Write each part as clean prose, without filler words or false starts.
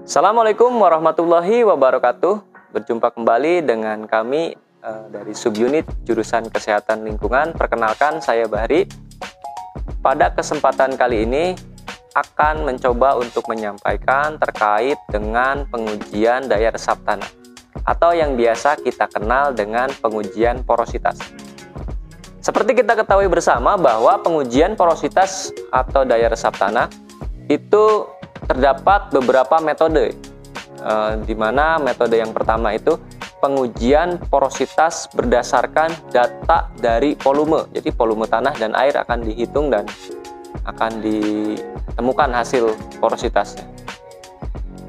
Assalamualaikum warahmatullahi wabarakatuh. Berjumpa kembali dengan kami dari subunit jurusan Kesehatan Lingkungan. Perkenalkan, saya Bahri. Pada kesempatan kali ini akan mencoba untuk menyampaikan terkait dengan pengujian daya resap tanah atau yang biasa kita kenal dengan pengujian porositas. Seperti kita ketahui bersama bahwa pengujian porositas atau daya resap tanah itu terdapat beberapa metode, di mana metode yang pertama itu pengujian porositas berdasarkan data dari volume. Jadi volume tanah dan air akan dihitung dan akan ditemukan hasil porositasnya.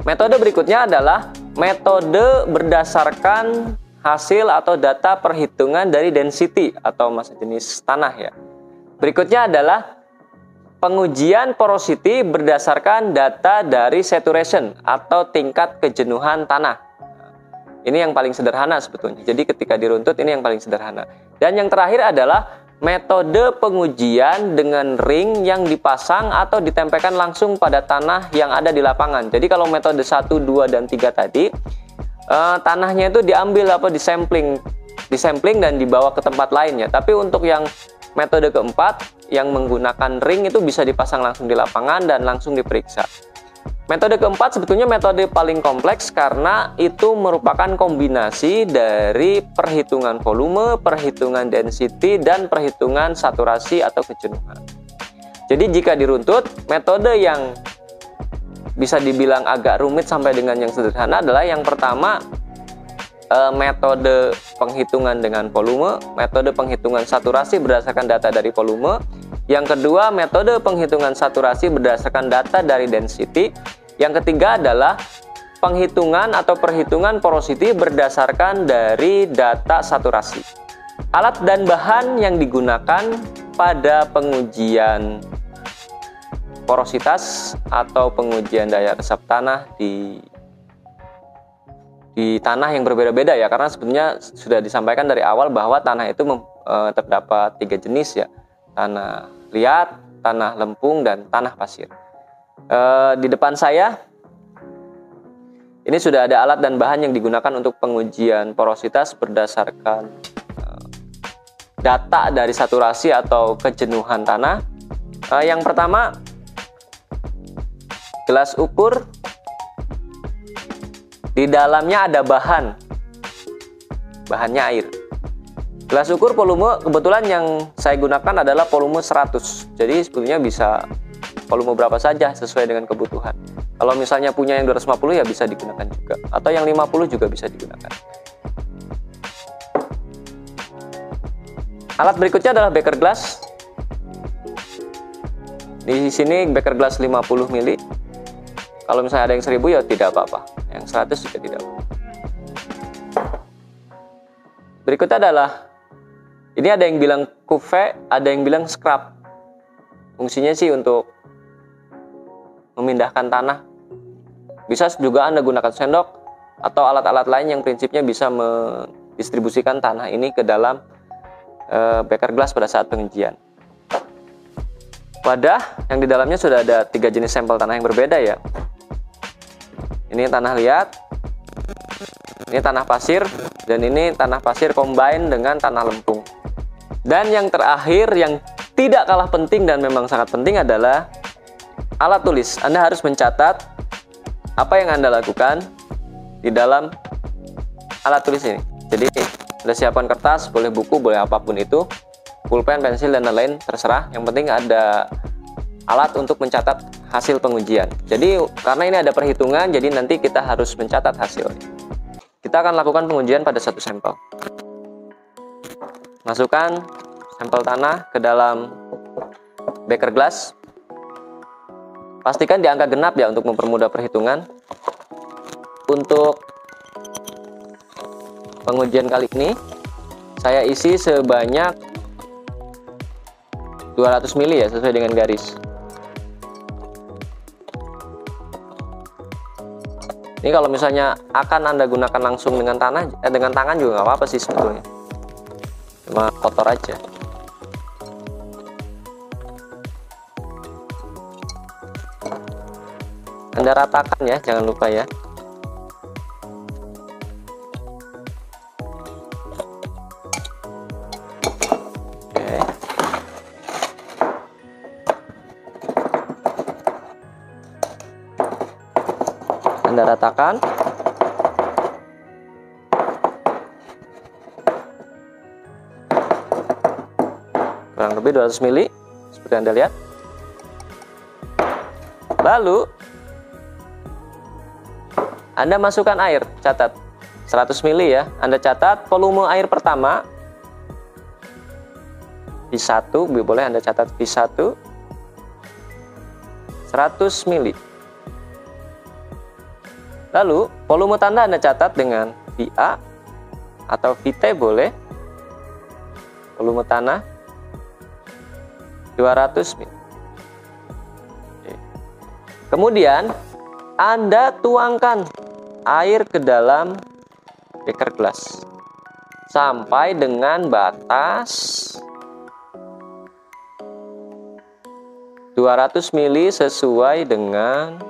Metode berikutnya adalah metode berdasarkan hasil atau data perhitungan dari density atau massa jenis tanah ya. Berikutnya adalah pengujian porosity berdasarkan data dari saturation atau tingkat kejenuhan tanah. Ini yang paling sederhana sebetulnya. Jadi ketika diruntut ini yang paling sederhana. Dan yang terakhir adalah metode pengujian dengan ring yang dipasang atau ditempelkan langsung pada tanah yang ada di lapangan. Jadi kalau metode 1, 2, dan 3 tadi, tanahnya itu diambil disampling dan dibawa ke tempat lainnya. Tapi untuk yang metode keempat yang menggunakan ring itu bisa dipasang langsung di lapangan dan langsung diperiksa. Metode keempat sebetulnya metode paling kompleks karena itu merupakan kombinasi dari perhitungan volume, perhitungan density, dan perhitungan saturasi atau kejenuhan. Jadi jika diruntut, metode yang bisa dibilang agak rumit sampai dengan yang sederhana adalah yang pertama metode penghitungan dengan volume, metode penghitungan saturasi berdasarkan data dari volume. Yang kedua, metode penghitungan saturasi berdasarkan data dari density. Yang ketiga adalah penghitungan atau perhitungan porosity berdasarkan dari data saturasi. Alat dan bahan yang digunakan pada pengujian porositas atau pengujian daya resap tanah di tanah yang berbeda-beda ya, karena sebenarnya sudah disampaikan dari awal bahwa tanah itu terdapat 3 jenis ya, tanah liat, tanah lempung, dan tanah pasir. Di depan saya ini sudah ada alat dan bahan yang digunakan untuk pengujian porositas berdasarkan data dari saturasi atau kejenuhan tanah. Yang pertama, gelas ukur, di dalamnya ada bahannya air. Gelas ukur volume kebetulan yang saya gunakan adalah volume 100. Jadi sebetulnya bisa volume berapa saja sesuai dengan kebutuhan. Kalau misalnya punya yang 250 ya bisa digunakan juga, atau yang 50 juga bisa digunakan. Alat berikutnya adalah beker glass. Di sini beker glass 50 ml. Kalau misalnya ada yang 1000 ya tidak apa-apa, yang 100 juga tidak apa-apa. Berikutnya adalah, ini ada yang bilang kuve, ada yang bilang scrub. Fungsinya sih untuk memindahkan tanah. Bisa juga Anda gunakan sendok atau alat-alat lain yang prinsipnya bisa mendistribusikan tanah ini ke dalam beker glass pada saat pengujian. Wadah yang di dalamnya sudah ada 3 jenis sampel tanah yang berbeda ya. Ini tanah liat, ini tanah pasir, dan ini tanah pasir combine dengan tanah lempung. Dan yang terakhir yang tidak kalah penting dan memang sangat penting adalah alat tulis. Anda harus mencatat apa yang Anda lakukan di dalam alat tulis ini. Jadi Anda siapkan kertas, boleh buku, boleh apapun itu, pulpen, pensil, dan lain-lain, terserah. Yang penting ada alat untuk mencatat hasil pengujian. Jadi karena ini ada perhitungan, jadi nanti kita harus mencatat hasilnya. Kita akan lakukan pengujian pada satu sampel. Masukkan sampel tanah ke dalam beker glass. Pastikan di angka genap ya untuk mempermudah perhitungan. Untuk pengujian kali ini saya isi sebanyak 200 ml ya, sesuai dengan garis. Ini kalau misalnya akan Anda gunakan langsung dengan dengan tangan juga nggak apa-apa sih sebetulnya. Cuma kotor aja. Anda ratakan ya, jangan lupa ya. Oke. Anda ratakan. Kurang lebih 200 ml seperti Anda lihat. Lalu Anda masukkan air, catat 100 ml ya. Anda catat volume air pertama V1, boleh Anda catat V1 100 ml. Lalu volume tanah Anda catat dengan VA atau VT boleh. Volume tanah 200 ml. Kemudian Anda tuangkan air ke dalam beker gelas sampai dengan batas 200 ml sesuai dengan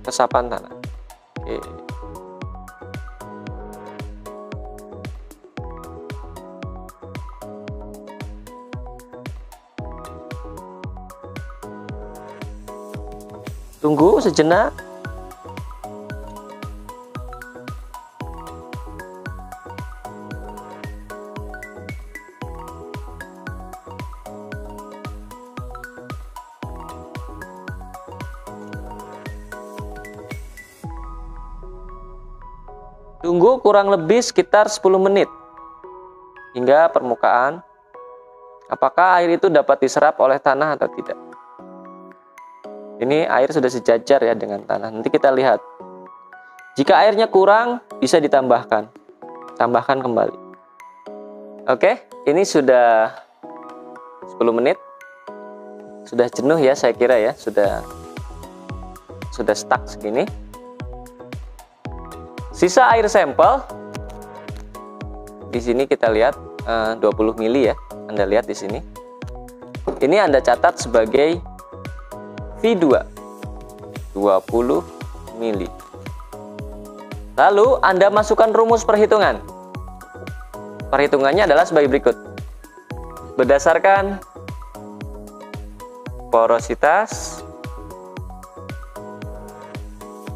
resapan tanah. Oke. Tunggu sejenak. Tunggu kurang lebih sekitar 10 menit hingga permukaan. Apakah air itu dapat diserap oleh tanah atau tidak? Ini air sudah sejajar ya dengan tanah. Nanti kita lihat. Jika airnya kurang, bisa ditambahkan. Tambahkan kembali. Oke, ini sudah 10 menit. Sudah jenuh ya saya kira ya. Sudah stuck segini. Sisa air sampel. Di sini kita lihat 20 ml ya. Anda lihat di sini. Ini Anda catat sebagai V2 20 ml. Lalu Anda masukkan rumus perhitungan. Perhitungannya adalah sebagai berikut. Berdasarkan porositas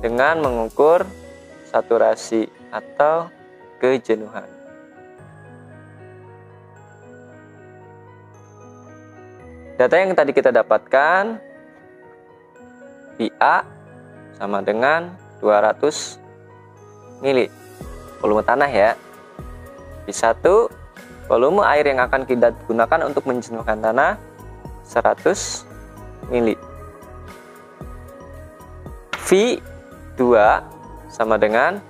dengan mengukur saturasi atau kejenuhan. Data yang tadi kita dapatkan, VA sama dengan 200 ml volume tanah ya. V1 volume air yang akan kita gunakan untuk menjenuhkan tanah 100 ml. V2 sama dengan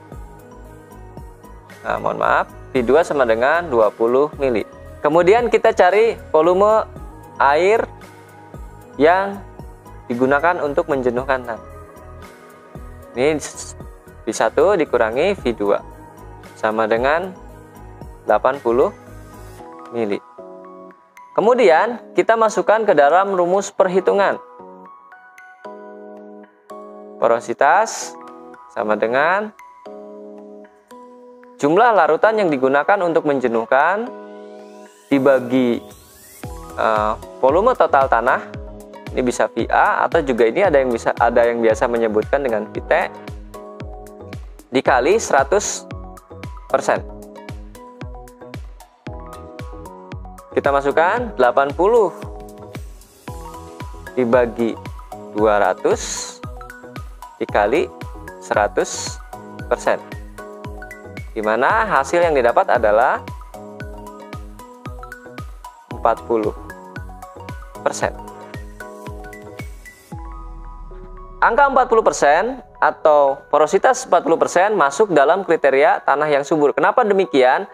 V2 sama dengan 20 ml. Kemudian kita cari volume air yang digunakan untuk menjenuhkan tanah. Ini V1 dikurangi V2 sama dengan 80 ml. Kemudian kita masukkan ke dalam rumus perhitungan. Porositas sama dengan jumlah larutan yang digunakan untuk menjenuhkan dibagi volume total tanah. Ini bisa VA atau juga ini ada yang biasa menyebutkan dengan VT dikali 100%. Kita masukkan 80 dibagi 200 dikali 100%. Dimana hasil yang didapat adalah 40%. Angka 40% atau porositas 40% masuk dalam kriteria tanah yang subur. Kenapa demikian?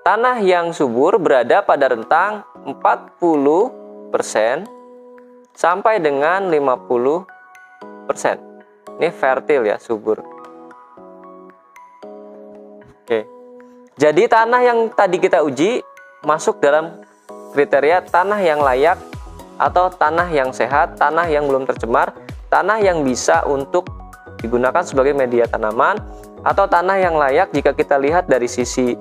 Tanah yang subur berada pada rentang 40% sampai dengan 50%. Ini fertil ya, subur. Oke. Jadi tanah yang tadi kita uji masuk dalam kriteria tanah yang layak atau tanah yang sehat, tanah yang belum tercemar, tanah yang bisa untuk digunakan sebagai media tanaman, atau tanah yang layak jika kita lihat dari sisi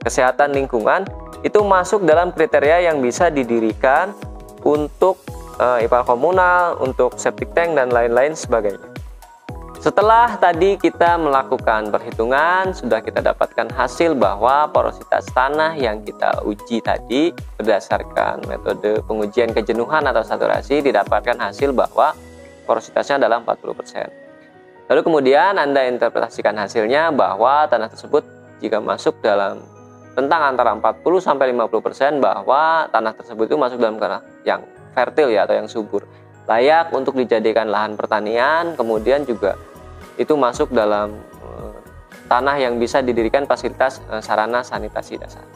kesehatan lingkungan, itu masuk dalam kriteria yang bisa didirikan untuk IPAL komunal, untuk septic tank dan lain-lain sebagainya. Setelah tadi kita melakukan perhitungan, sudah kita dapatkan hasil bahwa porositas tanah yang kita uji tadi berdasarkan metode pengujian kejenuhan atau saturasi didapatkan hasil bahwa porositasnya adalah 40%. Lalu kemudian Anda interpretasikan hasilnya bahwa tanah tersebut jika masuk dalam rentang antara 40-50% bahwa tanah tersebut itu masuk dalam tanah yang fertil ya, atau yang subur, layak untuk dijadikan lahan pertanian, kemudian juga itu masuk dalam tanah yang bisa didirikan fasilitas sarana sanitasi dasar.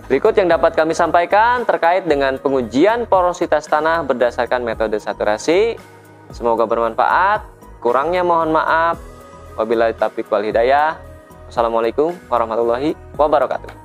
Berikut yang dapat kami sampaikan terkait dengan pengujian porositas tanah berdasarkan metode saturasi. Semoga bermanfaat. Kurangnya mohon maaf. Wabillahi taufiq wal hidayah. Wassalamualaikum warahmatullahi wabarakatuh.